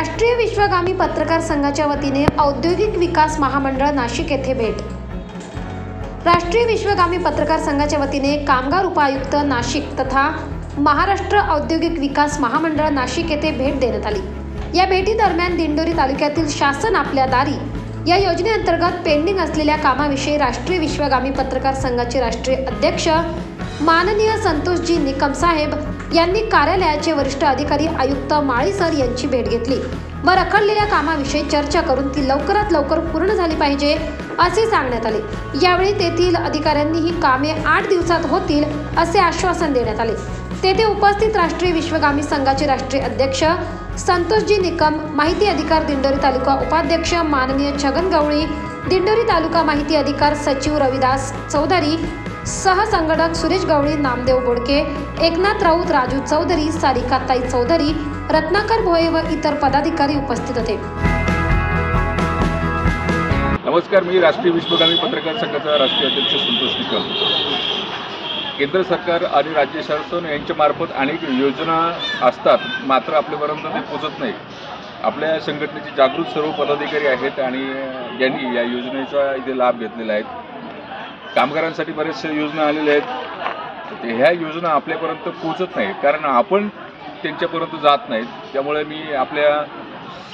राष्ट्रीय विश्वगामी पत्रकार संघाच्या वतीने औद्योगिक विकास महामंडळ नाशिक येथे भेट। राष्ट्रीय विश्वगामी पत्रकार संघाच्या वतीने कामगार उपायुक्त नाशिक तथा महाराष्ट्र औद्योगिक विकास महामंडळ नाशिक येथे भेट देण्यात आली। या भेटी दरम्यान दिंडोरी तालुक्यातील शासन आपल्या दारी या योजनेअंतर्गत पेंडिंग असलेल्या कामाविषयी राष्ट्रीय विश्वगामी पत्रकार संघाचे राष्ट्रीय अध्यक्ष माननीय संतोषजी निकम साहेब यांनी कार्यालयाचे वरिष्ठ अधिकारी आयुक्त माळी सर यांची भेट घेतली व रखडलेल्या कामाविषयी चर्चा करून ती लवकरात लवकर पूर्ण झाली पाहिजे असे सांगण्यात आले। यावेळी तेथील अधिकाऱ्यांनी ही कामे 8 दिवसात होतील असे आश्वासन देण्यात आले। तेथे उपस्थित राष्ट्रीय विश्वगामी संघाचे राष्ट्रीय अध्यक्ष संतोषजी निकम, माहिती अधिकार दिंडोरी तालुका उपाध्यक्ष माननीय छगन गवळी, दिंडोरी तालुका माहिती अधिकार सचिव रविदास चौधरी, सहसंघटक सुरेश गवळी, नामदेव बोडके, एकनाथ राऊत, राजू चौधरी, सारिकाताई चौधरी, रत्नाकर भोये व इतर पदाधिकारी उपस्थित होते। नमस्कार, मी राष्ट्रीय विश्वगामी पत्रकार संघाचा राष्ट्रीय अध्यक्ष संतोष निकम। केंद्र सरकार आणि राज्य शासन यांच्या मार्फत अनेक योजना असतात, मात्र आपल्यापर्यंत ते पोहोचत नाही। आपल्या संघटनेचे जागृत सर्व पदाधिकारी आहेत आणि ज्यांनी या योजनेचा इथे लाभ घेतलेला आहे। कामगारांसाठी बऱ्याचशा योजना आलेल्या आहेत, ह्या योजना आपल्यापर्यंत पोहोचत नाहीत कारण आपण त्यांच्यापर्यंत जात नाहीत। त्यामुळे मी आपल्या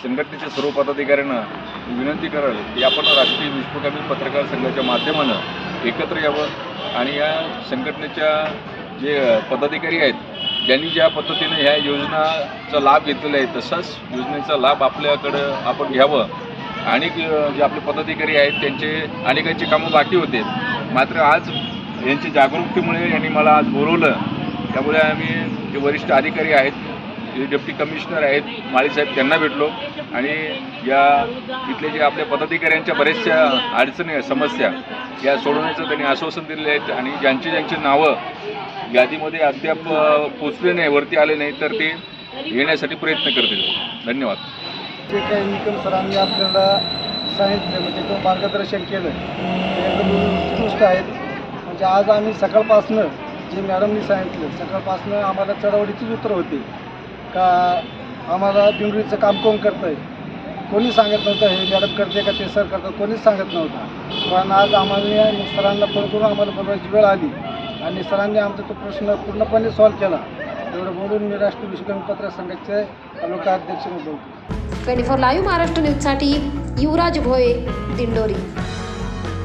संघटनेच्या सर्व पदाधिकाऱ्यांना विनंती कराल की आपण राष्ट्रीय विश्वगामी पत्रकार संघाच्या माध्यमानं एकत्र यावं आणि या संघटनेच्या जे पदाधिकारी आहेत ज्यांनी ज्या पद्धतीने ह्या योजनाचा लाभ घेतलेला आहे तसाच योजनेचा लाभ आपल्याकडं आपण घ्यावं। अनेक जे आपले पदाधिकारी आहेत त्यांचे अनेकांची कामं बाकी होते, मात्र आज यांची जागरूकतेमुळे यांनी मला आज बोलवलं। त्यामुळे आम्ही जे वरिष्ठ अधिकारी आहेत, जे डेप्टी कमिशनर आहेत माळीसाहेब, त्यांना भेटलो आणि या इथले जे आपल्या पदाधिकाऱ्यांच्या बऱ्याचशा अडचणी समस्या या सोडवण्याचं त्यांनी आश्वासन दिलेले आहेत आणि ज्यांची नावं यादीमध्ये अद्याप पोचले नाही, वरती आले नाही, तर ते येण्यासाठी प्रयत्न करतील। धन्यवाद। जे काही निकम सरांनी आपल्याला सांगितलं म्हणजे तो मार्गदर्शन केलं ते एकदम उत्कृष्ट आहेत। म्हणजे आज आम्ही सकाळपासनं जे मॅडमनी सांगितलं सकाळपासनं आम्हाला चढवडीचीच उत्तर होती का आम्हाला दिंडोरीचं काम कोण करतं आहे, कोणी सांगत नव्हतं हे मॅडम करते का ते सर करतात, कोणीच सांगत नव्हतं। पण आज आम्हाला सरांना फोन करून आम्हाला बोलवायची वेळ आली आणि सरांनी आमचा तो प्रश्न पूर्णपणे सॉल्व्ह केला। एवढं बोलून मी राष्ट्रीय विश्वगामी पत्रकार संघाचे तालुका अध्यक्ष बोलतो। 24 लाईव्ह महाराष्ट्र न्यूजसाठी युवराज भोये, दिंडोरी।